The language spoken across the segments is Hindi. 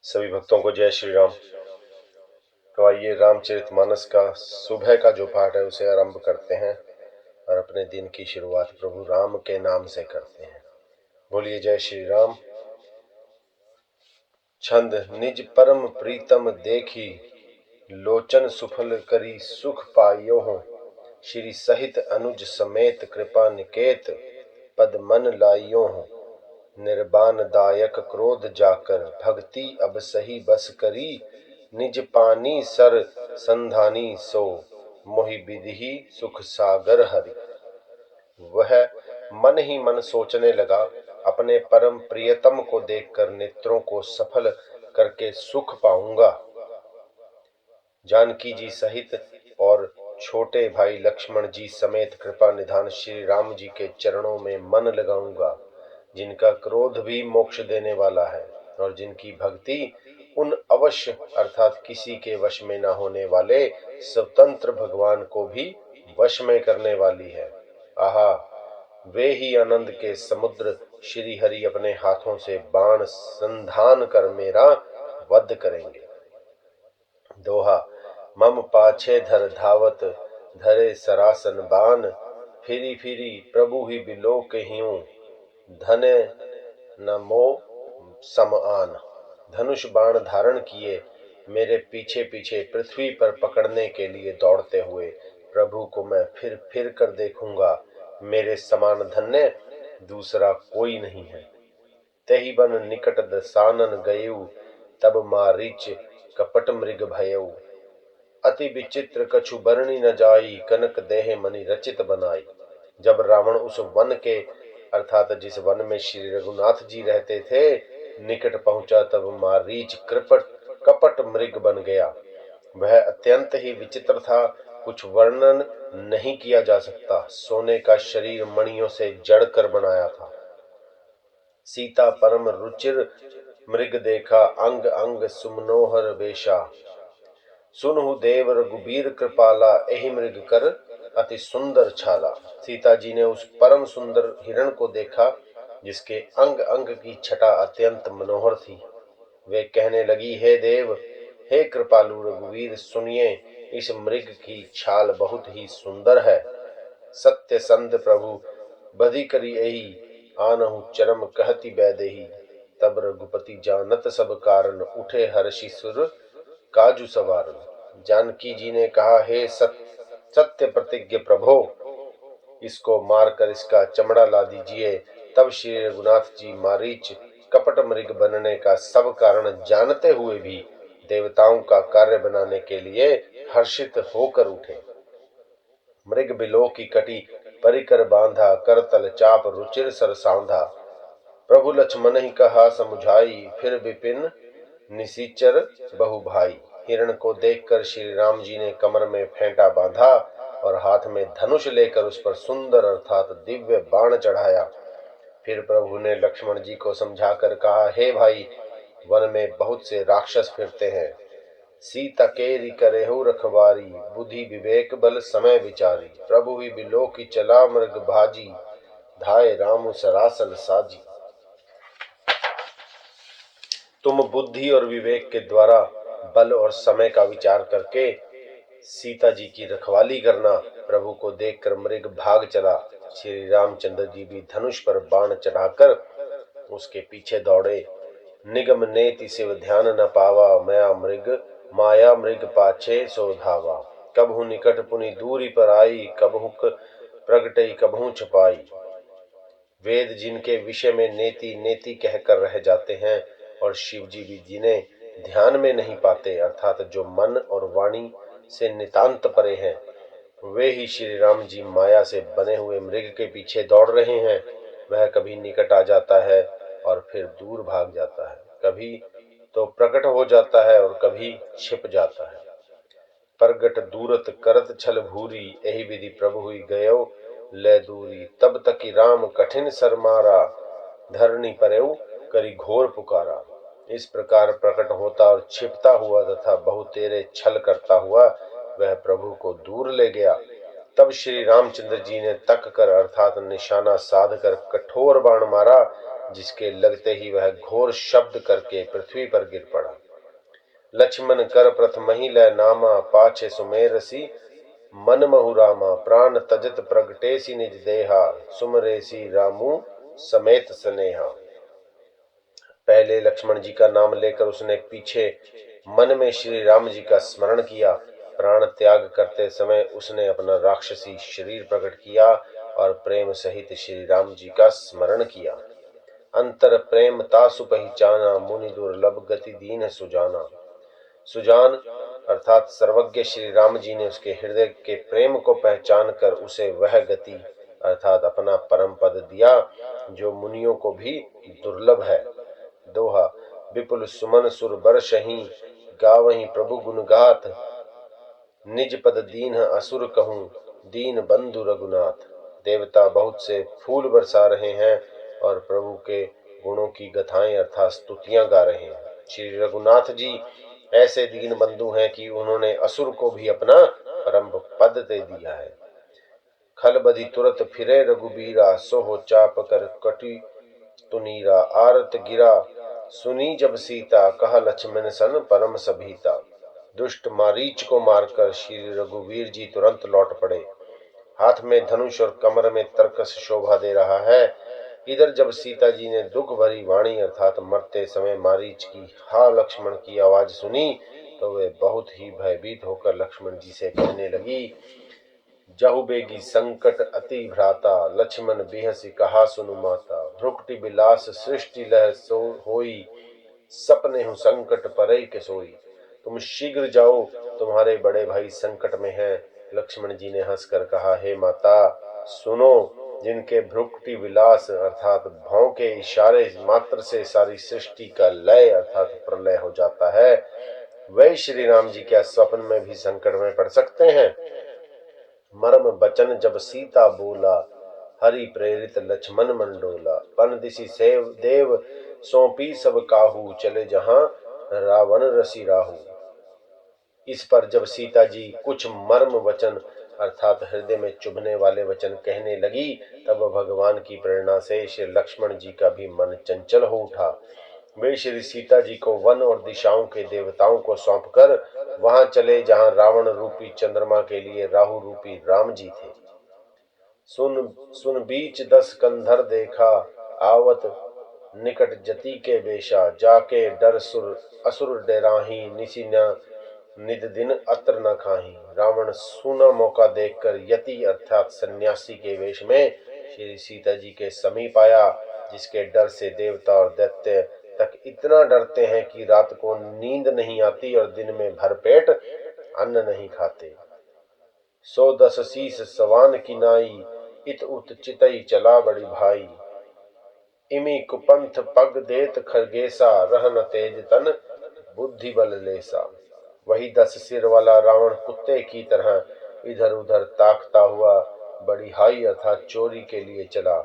सभी भक्तों को जय श्री राम। तो आइए रामचरितमानस का सुबह का जो पाठ है उसे आरंभ करते हैं और अपने दिन की शुरुआत प्रभु राम के नाम से करते हैं। बोलिए जय श्री राम। छंद निज परम प्रीतम देखी, लोचन सुफल करी सुख पायो हो। श्री सहित अनुज समेत कृपा निकेत, पद मन लाइयो हो। निर्बान दायक क्रोध जाकर, भक्ति अब सही बस करी। निज पानी सर संधानी सो, मोहि विधि सुख सागर हरि। वह मन ही मन सोचने लगा, अपने परम प्रियतम को देखकर नेत्रों को सफल करके सुख पाऊंगा। जानकी जी सहित और छोटे भाई लक्ष्मण जी समेत कृपा निधान श्री राम जी के चरणों में मन लगाऊंगा, जिनका क्रोध भी मोक्ष देने वाला है और जिनकी भक्ति उन अवश्य अर्थात किसी के वश में न होने वाले स्वतंत्र भगवान को भी वश में करने वाली है। आहा, वे ही आनंद के समुद्र श्री हरि अपने हाथों से बाण संधान कर मेरा वध करेंगे। दोहा। मम पाछे धर धावत, धरे सरासन बान। फिरी फिरी प्रभु ही बिलोक हियूं, धने न मो सम आन। धनुष बाण धारण किए मेरे पीछे पीछे पृथ्वी पर पकड़ने के लिए दौड़ते हुए प्रभु को मैं फिर फिर कर देखूंगा। मेरे समान धन्य दूसरा कोई नहीं है। तेहि बन निकट दसानन गयऊ, तब मारीच कपट मृग भयऊ। अति विचित्र कछु बरनी न जाई, कनक देह मणि रचित बनाई। जब रावण उस वन के अर्थात जिस वन में श्री रघुनाथ जी रहते थे निकट पहुंचा, तब मारीच कपट मृग बन गया। वह अत्यंत ही विचित्र था, कुछ वर्णन नहीं किया जा सकता। सोने का शरीर मणियों से जड़कर बनाया था। सीता परम रुचिर मृग देखा, अंग अंग सुमनोहर वेशा। सुनहु देव रघुबीर कृपाला, एहि मृग कर अति सुंदर छाला। सीता जी ने उस परम सुंदर हिरण को देखा जिसके अंग अंग की छटा अत्यंत मनोहर थी। वे कहने लगी, हे देव, हे कृपालु रघुवीर, सुनिए, इस मृग की छाल बहुत ही सुंदर है। सत्य संत प्रभु बधि करी एही, आनहु चरम कहती बैदेही। तब रघुपति जानत सब कारण, उठे हर्षि सुर काजू सवारन। जानकी जी ने कहा, हे सत्य प्रतिज्ञ प्रभो, इसको मारकर इसका चमड़ा ला दीजिए। तब श्री रघुनाथ जी मारीच कपट मृग बनने का सब कारण जानते हुए भी देवताओं का कार्य बनाने के लिए हर्षित होकर उठे। मृग बिलो की कटी परिकर बांधा, करतल चाप रुचिर सर सांधा। प्रभु लक्ष्मण ही कहा समुझाई, फिर विपिन निशिचर बहु भाई। हिरण को देखकर श्री राम जी ने कमर में फेंटा बांधा और हाथ में धनुष लेकर उस पर सुंदर अर्थात दिव्य बाण चढ़ाया। फिर प्रभु ने लक्ष्मण जी को समझाकर कहा, हे भाई, वन में बहुत से राक्षस फिरते हैं। सीता केरी करेहु रखवारी, बुद्धि विवेक बल समय विचारी। प्रभु ही बिलो की चला मृग भाजी, धाय राम सरासन साजी। तुम बुद्धि और विवेक के द्वारा बल और समय का विचार करके सीता जी की रखवाली करना। प्रभु को देखकर मृग भाग चला। श्री रामचंद्र जी भी धनुष पर बाण चढ़ाकर उसके पीछे दौड़े। निगम नेति शिव ध्यान न पावा, माया मृग पाछे सो धावा। कबहु निकट पुनि दूरी पर आई, कबहु प्रगटई कबहु छुपाई। वेद जिनके विषय में नेति नेति कहकर रह जाते हैं और शिव जी भी जिन्हें ध्यान में नहीं पाते अर्थात जो मन और वाणी से नितांत परे हैं, वे ही श्री राम जी माया से बने हुए मृग के पीछे दौड़ रहे हैं। वह कभी निकट आ जाता है और फिर दूर भाग जाता है, कभी तो प्रकट हो जाता है और कभी छिप जाता है। प्रगट दूरत करत छल भूरी, यही विधि प्रभु हुई गयो ले दूरी। तब तक राम कठिन सर मारा, धरणी परेऊ करी घोर पुकारा। इस प्रकार प्रकट होता और छिपता हुआ तथा बहुतेरे छल करता हुआ वह प्रभु को दूर ले गया। तब श्री रामचंद्र जी ने तक कर अर्थात निशाना साध कर कठोर बाण मारा जिसके लगते ही वह घोर शब्द करके पृथ्वी पर गिर पड़ा। लक्ष्मण कर प्रथमहि लय नामा, पाछे सुमेरसी मन महु रामा, प्राण तजत प्रगटेसी निज देहा, सुमरेसी रामू समेत स्नेहा। पहले लक्ष्मण जी का नाम लेकर उसने पीछे मन में श्री राम जी का स्मरण किया। प्राण त्याग करते समय उसने अपना राक्षसी शरीर प्रकट किया और प्रेम सहित श्री राम जी का स्मरण किया। अंतर प्रेम तासु पहचाना, मुनि दुर्लभ गति दीन सुजाना। सुजान अर्थात सर्वज्ञ श्री राम जी ने उसके हृदय के प्रेम को पहचान कर उसे वह गति अर्थात अपना परम पद दिया जो मुनियों को भी दुर्लभ है। दोहा। विपुल सुमन सुर बरसहि, गावहि प्रभु गुण गाथ, निज पद दीन असुर कहूँ, दीन बंधु रघुनाथ। देवता बहुत से फूल बरसा रहे हैं और प्रभु के गुणों की गाथाएं अर्थात स्तुतियां गा रहे हैं। श्री रघुनाथ जी ऐसे दीन बंधु हैं कि उन्होंने असुर को भी अपना परम पद दे दिया है। खल बधि तुरत फिरे रघुबीरा, सो हो चाप कर कटी तुनीरा, आरत गिरा सुनी जब सीता, कहा लक्ष्मण सन परम सभीता। दुष्ट मारीच को मारकर श्री रघुवीर जी तुरंत लौट पड़े। हाथ में धनुष और कमर में तरकस शोभा दे रहा है। इधर जब सीता जी ने दुख भरी वाणी अर्थात मरते समय मारीच की हा लक्ष्मण की आवाज सुनी तो वे बहुत ही भयभीत होकर लक्ष्मण जी से कहने लगी, जहु बेगी संकट अति भ्राता, लक्ष्मण बिहसी कहा सुनु माता। भ्रुकुटि बिलास सृष्टि लह सो होई, सपने हूँ संकट परे के सोई। तुम शीघ्र जाओ, तुम्हारे बड़े भाई संकट में हैं। लक्ष्मण जी ने हंसकर कहा, हे माता सुनो, जिनके भ्रुकुटि विलास अर्थात भौं के इशारे मात्र से सारी सृष्टि का लय अर्थात प्रलय हो जाता है, वे श्री राम जी क्या स्वप्न में भी संकट में पड़ सकते हैं। मर्म बचन जब सीता बोला, हरि प्रेरित लक्ष्मण मंडोला। पन दिसी सेव देव सौंपी सब काहू, चले जहां रावण रसी राहू। इस पर जब सीता जी कुछ मर्म वचन अर्थात हृदय में चुभने वाले वचन कहने लगी तब भगवान की प्रेरणा से श्री लक्ष्मण जी का भी मन चंचल हो उठा। वे श्री सीता जी को वन और दिशाओं के देवताओं को सौंपकर वहां चले जहां रावण रूपी चंद्रमा के लिए राहु रूपी राम जी थे। सुन सुन बीच 10 कंधर देखा, आवत निकट जति के बेशा। जाके डर सुर असुर डेराही, निसी न निद दिन अत्र न खाही। रावण सूना मौका देखकर यति अर्थात सन्यासी के वेश में श्री सीता जी के समीप आया, जिसके डर से देवता और दैत्य तक इतना डरते हैं कि रात को नींद नहीं आती और दिन में भरपेट अन्न नहीं खाते। 110 शीस सवान की नाई, इत उत चितई चला बड़ी भाई। इमी कुपंथ पग देत खरगेसा, रह न तेज तन बुद्धि बल लेसा। वही 10 सिर वाला रावण कुत्ते की तरह इधर उधर ताकता हुआ बड़ी हाई अर्थात चोरी के लिए चला।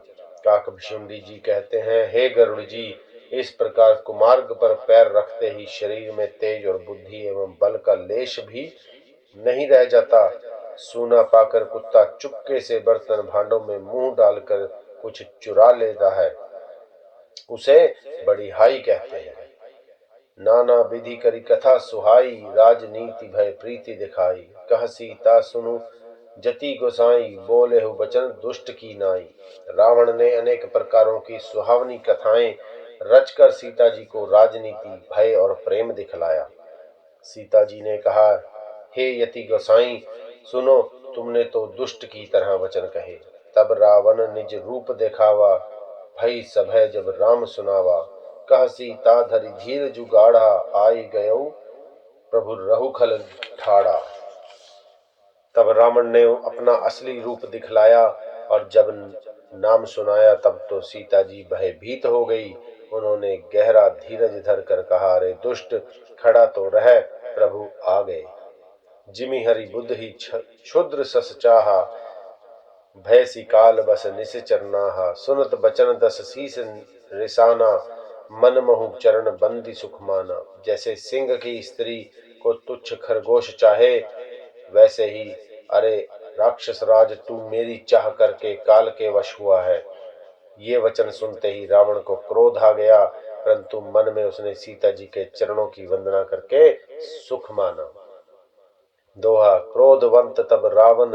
काकभुशुंडी जी कहते हैं, हे गरुड़ जी, इस प्रकार कुमार्ग पर पैर रखते ही शरीर में तेज और बुद्धि एवं बल का लेश भी नहीं रह जाता। सूना पाकर कुत्ता चुपके से बर्तन भांडों में मुंह डालकर कुछ चुरा लेता है, उसे बड़ी हाई कहते हैं। नाना विधि करी कथा सुहाई, राजनीति भय प्रीति दिखाई। कह सीता सुनु जति गोसाई, बोले हो बचन दुष्ट की नाई। रावण ने अनेक प्रकारों की सुहावनी कथाएं रचकर सीता जी को राजनीति भय और प्रेम दिखलाया। सीता जी ने कहा, हे यति गोसाई सुनो, तुमने तो दुष्ट की तरह वचन कहे। तब रावण निज रूप दिखावा, भई सभय जब राम सुनावा। कह सीता धरि धीर जुगाड़ा, आई गयो प्रभु रहुखल ठाड़ा। तब रावण ने अपना असली रूप दिखलाया और जब नाम सुनाया तब तो सीता जी भयभीत हो गई। उन्होंने गहरा धीरज धर कर कहा, अरे दुष्ट, खड़ा तो रह, प्रभु आ गए। जिमि हरि बुद्ध ही क्षुद्र सस चाहा, भयसी काल बस निश्चर नाहा। सुनत बचन 10 शीस रिसाना, मन महु चरण बंदी सुख माना। जैसे सिंह की स्त्री को तुच्छ खरगोश चाहे, वैसे ही अरे राक्षस राज, तू मेरी चाह करके काल के वश हुआ है। ये वचन सुनते ही रावण को क्रोध आ गया, परंतु मन में उसने सीता जी के चरणों की वंदना करके सुख माना। दोहा। क्रोधवंत तब रावण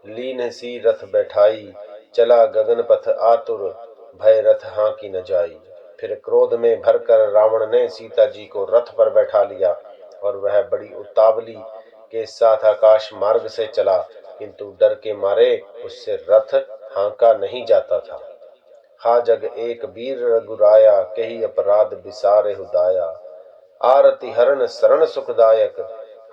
लीन सी रथ बैठाई, चला गगन पथ आतुर भय रथ हाँकी न जाई। फिर क्रोध में भरकर रावण ने सीता जी को रथ पर बैठा लिया और वह बड़ी उतावली के साथ आकाश मार्ग से चला, किंतु डर के मारे उससे रथ हाँका नहीं जाता था। हा जग एक वीर रघुराया, कही अपराध बिसारे हुदाया। आरति हरण शरण सुखदायक,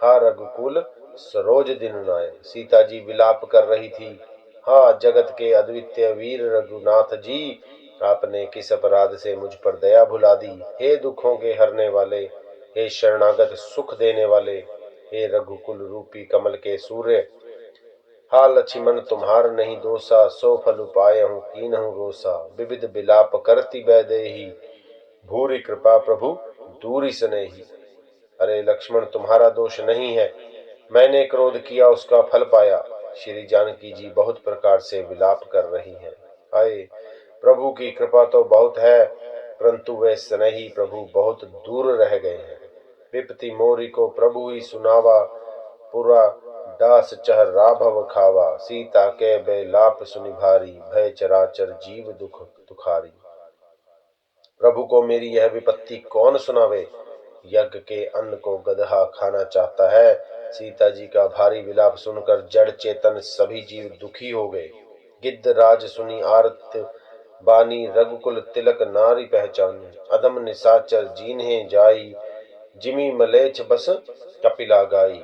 हा रघुकुल सरोज दिन नायक। सीता जी विलाप कर रही थी। हा जगत के अद्वितीय वीर रघुनाथ जी, आपने किस अपराध से मुझ पर दया भुला दी। हे दुखों के हरने वाले, हे शरणागत सुख देने वाले, हे रघुकुल रूपी कमल के सूर्य। हा लक्ष्मण तुम्हार नहीं दोषा, सो फल पायहु कीनहु रोसा। विविध बिलाप करती बैदेही, भूरि कृपा प्रभु दूरी स्नेही। अरे लक्ष्मण, तुम्हारा दोष नहीं है, मैंने क्रोध किया उसका फल पाया। श्री जानकी जी बहुत प्रकार से विलाप कर रही हैं। हाय, प्रभु की कृपा तो बहुत है, परंतु वे स्नेही प्रभु बहुत दूर रह गए हैं। विपत्ति मोरी को प्रभु ही सुनावा, पूरा दास चह राभव खावा। सीता के बेलाप सुनि भारी, भय चराचर जीव दुख दुखारी। प्रभु को मेरी यह विपत्ति कौन सुनावे, यज्ञ के अन्न को गदहा खाना चाहता है। सीता जी का भारी विलाप सुनकर जड़ चेतन सभी जीव दुखी हो गए। गिद्ध राज सुनी आरत बानी, रघुकुल तिलक नारी पहचानी। अधम निशाचर जीन्हे जाई, जिमी मलेच्छ बस कपिला गाई।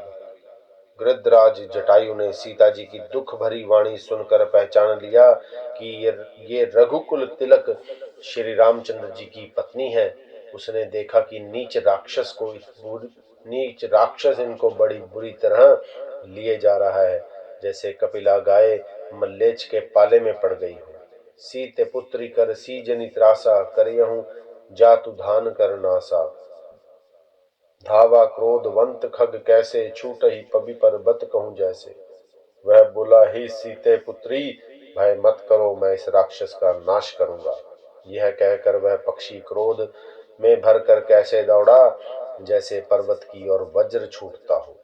गृद्धराज जटायु ने सीता जी की दुख भरी वाणी सुनकर पहचान लिया कि ये रघुकुल तिलक श्री रामचंद्र जी की पत्नी है। उसने देखा कि नीच राक्षस इनको बड़ी बुरी तरह लिए जा रहा है, जैसे कपिला गाय मल्लेच्छ के पाले में पड़ गई हो। सीते पुत्री कर सीजनि त्रासा, करियहु जातु धान कर नासा। धावा क्रोधवंत खग कैसे, छूट ही पबि पर्वत कहूं जैसे। वह बोला, हे सीते पुत्री, भय मत करो, मैं इस राक्षस का नाश करूंगा। यह कहकर वह पक्षी क्रोध में भरकर कैसे दौड़ा, जैसे पर्वत की ओर वज्र छूटता हो।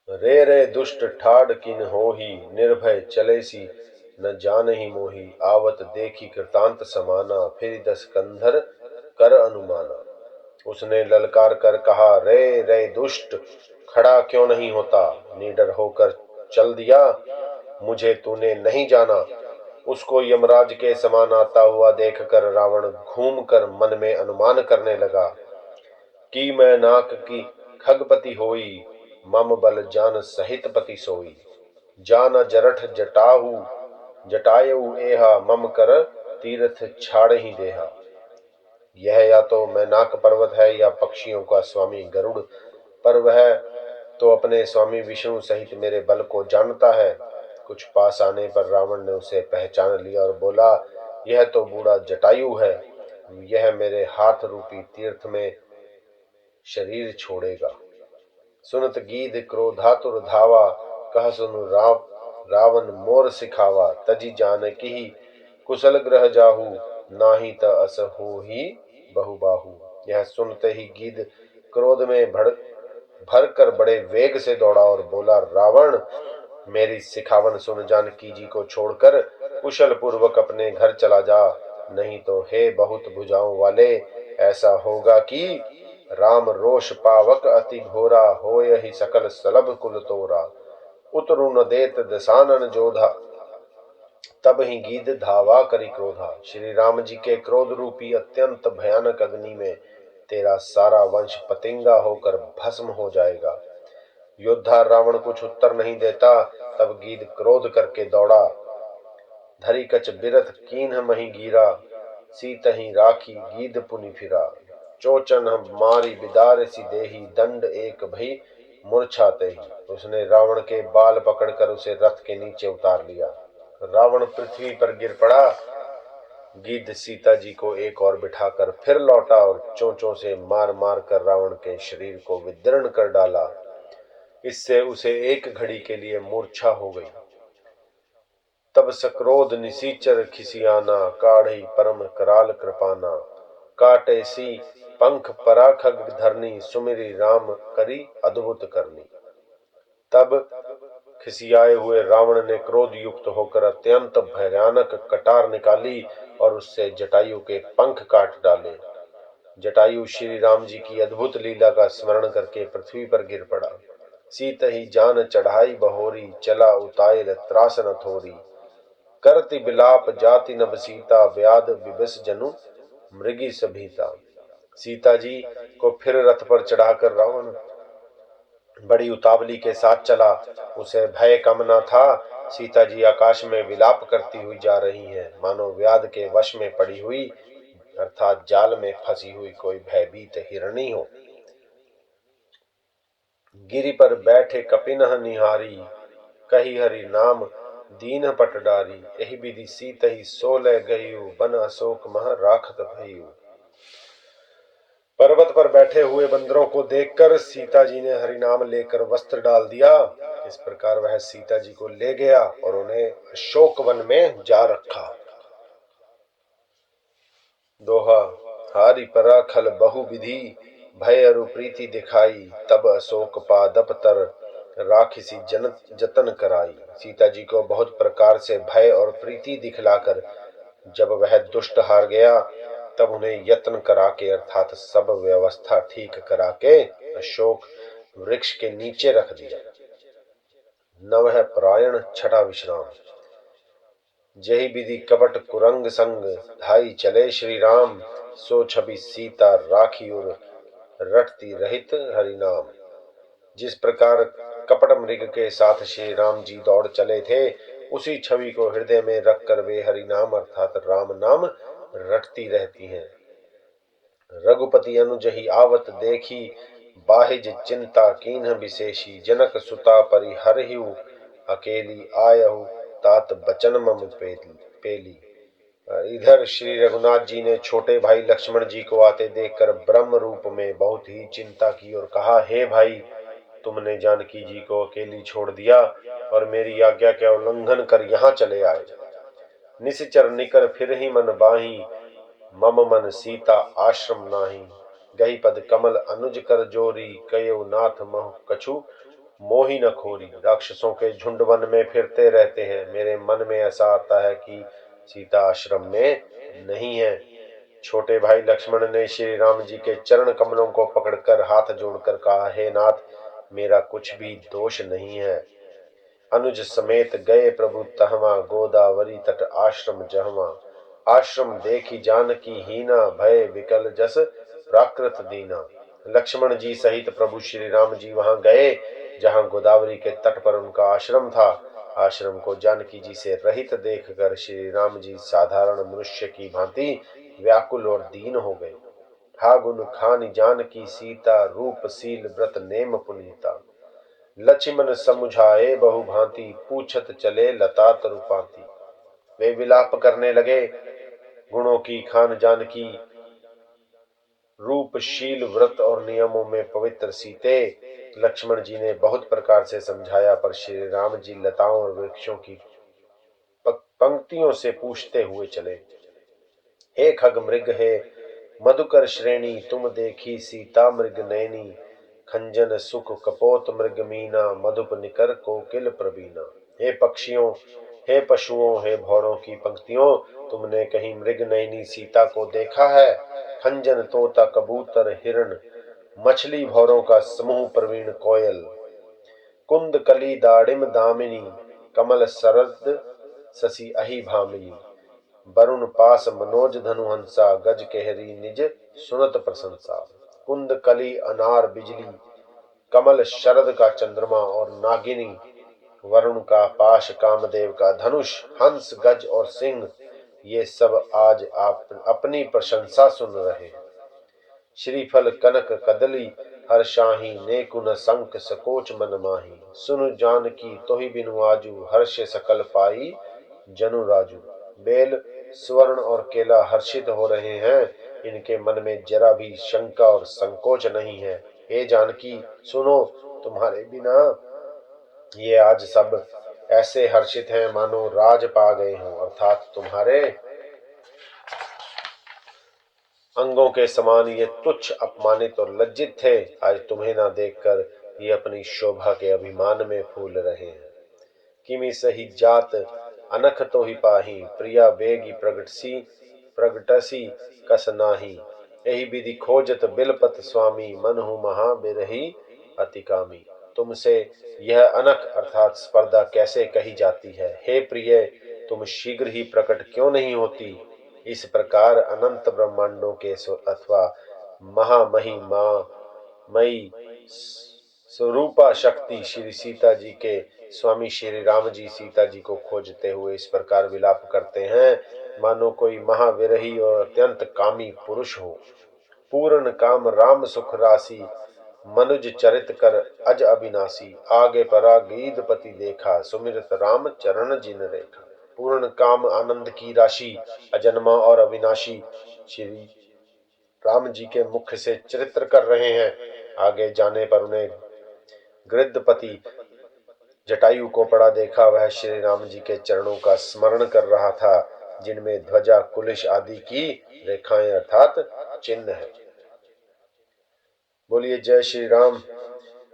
रे रे दुष्ट ठाड़ किन होही, निर्भय चलेसी न जानहि मोही। आवत देखी कृतांत समाना, फिर दस कंधर कर अनुमाना। उसने ललकार कर कहा, रे रे दुष्ट, खड़ा क्यों नहीं होता, निडर होकर चल दिया, मुझे तूने नहीं जाना। उसको यमराज के समान आता हुआ देखकर रावण घूम कर मन में अनुमान करने लगा कि मैं नाक की खगपति होई, मम बल जान सहित पति सोई। जान जरठ जटाहु जटायु एहा, मम कर तीर्थ छाड़ ही देहा। यह या तो मैनाक पर्वत है या पक्षियों का स्वामी गरुड़, पर वह तो अपने स्वामी विष्णु सहित मेरे बल को जानता है। कुछ पास आने पर रावण ने उसे पहचान लिया और बोला, यह तो बूढ़ा जटायु है, यह मेरे हाथ रूपी तीर्थ में शरीर छोड़ेगा। सुनत गीध क्रोधातुर धावा, कह सुनु रावण मोर सिखावा। तजी जानकी कुशल ग्रह जाहू, नाही त अस होही बहुबाहु। यह सुनते ही गीध क्रोध में भर कर बड़े वेग से दौड़ा और बोला, रावण, मेरी सिखावन सुन जानकी जी को छोड़कर कुशल पूर्वक अपने घर चला जा, नहीं तो हे बहुत भुजाओं वाले, ऐसा होगा कि राम रोष पावक अति घोरा, होय ही सकल सलभ कुल तोरा। उतरु न देत दसानन जोधा, तब ही गीध धावा करी क्रोधा। श्री राम जी के क्रोध रूपी अत्यंत भयानक अग्नि में तेरा सारा वंश पतिंगा होकर भस्म हो जाएगा। योद्धा रावण कुछ उत्तर नहीं देता, तब गीध क्रोध करके दौड़ा। धरी कच बिरथ कीन्ह मही गिरा, सीत ही राखी गीध पुनि फिरा। चोचन मारी बिदार सी देही, दंड एक भई मूर्छाते ही। उसने रावण के बाल पकड़कर उसे रथ के नीचे उतार लिया। रावण पृथ्वी पर गिर पड़ा। गिद्ध सीता जी को एक और बिठाकर फिर लौटा और चोंचों से मार मार कर रावण के शरीर को विदीर्ण कर डाला। इससे उसे एक घड़ी के लिए मूर्छा हो गई। तब सक्रोध निसीचर खिसियाना, काढ़ी परम कराल कृपाना, काटे सी पंख पराखग धरनी, सुमिरी राम करी अद्भुत करनी। तब खिसियाए हुए रावण ने क्रोध युक्त होकर अत्यंत भयानक कटार निकाली और उससे जटायु के पंख काट डाले। जटायु श्री राम जी की अद्भुत लीला का स्मरण करके पृथ्वी पर गिर पड़ा। सीत ही जान चढ़ाई बहोरी, चला उतायल त्रास न थोरी, करति बिलाप जाति नभ सीता, व्याध विभस जनु मृगी सभीता। सीता जी को फिर रथ पर चढ़ाकर रावण बड़ी उतावली के साथ चला। उसे भय कम न था। सीता जी आकाश में विलाप करती हुई जा रही हैं, मानो व्याध के वश में पड़ी हुई, अर्थात जाल में फंसी हुई कोई भयभीत हिरणी हो। गिरि पर बैठे कपिनह निहारी, कही हरि नाम दीन पटडारी, एहि विधि सीत ही सोलह गयु, बन अशोक मह राखत भयु। पर्वत पर बैठे हुए बंदरों को देखकर सीता जी ने हरिनाम लेकर वस्त्र डाल दिया। इस प्रकार वह सीता जी को ले गया और उन्हें अशोक वन में जा रखा। दोहा। हारि पराखल बहु विधि, भय अरु प्रीति दिखाई, तब अशोक पादप तर, राखिसी जतन कराई। सीता जी को बहुत प्रकार से भय और प्रीति दिखलाकर जब वह दुष्ट हार गया, तब उन्हें यत्न करा के अर्थात सब व्यवस्था ठीक करा के अशोक वृक्ष के नीचे रख दिया। नवह परायण छठा विश्राम। जही विधि कपट कुरंग संग, धाई चले श्री राम, सो छवि सीता राखी उर, रटती रहित हरिनाम। जिस प्रकार कपट मृग के साथ श्री राम जी दौड़ चले थे, उसी छवि को हृदय में रखकर वे हरिनाम अर्थात राम नाम रटती रहती हैं। रघुपति अनुज ही आवत देखी, बाहिज चिंता कीन्ह विशेषी, जनक सुता परिहरहिउ, अकेली आयहु तात बचन मम पेली। इधर श्री रघुनाथ जी ने छोटे भाई लक्ष्मण जी को आते देखकर ब्रह्म रूप में बहुत ही चिंता की और कहा, हे भाई, तुमने जानकी जी को अकेली छोड़ दिया और मेरी आज्ञा के उल्लंघन कर यहाँ चले आए। निश्चर निकर फिर ही मन बाही, मम मन सीता आश्रम नाही। गही पद कमल अनुज कर जोरी, कयो नाथ मह कछु मोही न खोरी। राक्षसों के झुंड वन में फिरते रहते हैं, मेरे मन में ऐसा आता है कि सीता आश्रम में नहीं है। छोटे भाई लक्ष्मण ने श्री राम जी के चरण कमलों को पकड़कर हाथ जोड़कर कहा, हे नाथ, मेरा कुछ भी दोष नहीं है। अनुज समेत गए प्रभु तहवा, गोदावरी तट आश्रम जहवा। आश्रम देखी जानकी हीना, भय विकल जस प्राकृत दीना। लक्ष्मण जी सहित प्रभु श्री राम जी वहां गए जहां गोदावरी के तट पर उनका आश्रम था। आश्रम को जानकी जी से रहित देखकर श्री राम जी साधारण मनुष्य की भांति व्याकुल और दीन हो गए। हा गुण खान जानकी सीता, रूप सील व्रत नेम पुनीता। लक्ष्मण समुझाए बहु भांति, पूछत चले लता तरुपाती। वे विलाप करने लगे, गुणों की खान जानकी, रूपशील व्रत और नियमों में पवित्र सीते। लक्ष्मण जी ने बहुत प्रकार से समझाया, पर श्री राम जी लताओं और वृक्षों की पंक्तियों से पूछते हुए चले। हे खग मृग हे मधुकर श्रेणी, तुम देखी सीता मृग नैनी। खंजन सुख कपोत मृग मीना, मधुप निकर कोकिल प्रवीणा। हे पक्षियों, हे पशुओं, हे भौरों की पंक्तियों, तुमने कहीं मृग नैनी सीता को देखा है? खंजन तोता कबूतर हिरण, मछली भौरों का समूह प्रवीण कोयल। कुंद कली दाड़िम दामिनी, कमल सरद शशि अहि भामिनी। वरुण पास मनोज धनु हंसा, गज केहरी निज सुनत प्रशंसा। कुंद कली अनार बिजली, कमल शरद का चंद्रमा और नागिनी, वरुण का पाश कामदेव का धनुष, हंस गज और सिंह, ये सब आज आप अपनी प्रशंसा सुन रहे हैं। श्रीफल कनक कदली हर्षाही, नेकुन संक सकोच मन माही। सुनु जानकी तोहि बिनु आजू, हर्ष सकल पाई जनु राजू। बेल स्वर्ण और केला हर्षित हो रहे हैं, इनके मन में जरा भी शंका और संकोच नहीं है। हे जानकी सुनो, तुम्हारे बिना ये आज सब ऐसे हर्षित हैं मानो राज पा गए हों, अर्थात तुम्हारे अंगों के समान ये तुच्छ, अपमानित और लज्जित थे। आज तुम्हें ना देखकर ये अपनी शोभा के अभिमान में फूल रहे हैं। किमी सही जात अनख तो ही पाही, प्रिया बेगी प्रगटसी कस नाही। यही विधि खोजत बिलपत स्वामी, मन हूँ महा बिरही अतिकामी। तुमसे यह अनख अर्थात स्पर्धा कैसे कही जाती है। हे प्रिय, तुम शीघ्र ही प्रकट क्यों नहीं होती। इस प्रकार अनंत ब्रह्मांडों के अथवा महामहिमा मई स्वरूपा शक्ति श्री सीता जी के स्वामी श्री राम जी सीता जी को खोजते हुए इस प्रकार विलाप करते हैं मानो कोई महाविरही और अत्यंत कामी पुरुष हो। पूर्ण काम राम सुख राशि, मनुज चरित कर अज अविनाशी। आगे परा गीधपति देखा, सुमिरत राम चरण जिन रेखा। पूर्ण काम आनंद की राशि, अजन्मा और अविनाशी श्री राम जी के मुख से चरित्र कर रहे हैं। आगे जाने पर उन्हें गृद्धपति जटायु को पड़ा देखा। वह श्री राम जी के चरणों का स्मरण कर रहा था, जिनमें ध्वजा कुलिश आदि की रेखाएं अर्थात चिन्ह है। बोलिए जय श्री राम।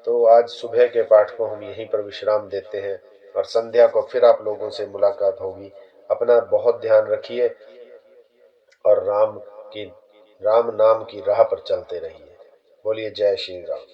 तो आज सुबह के पाठ को हम यहीं पर विश्राम देते हैं और संध्या को फिर आप लोगों से मुलाकात होगी। अपना बहुत ध्यान रखिए और राम नाम की राह पर चलते रहिए। बोलिए जय श्री राम।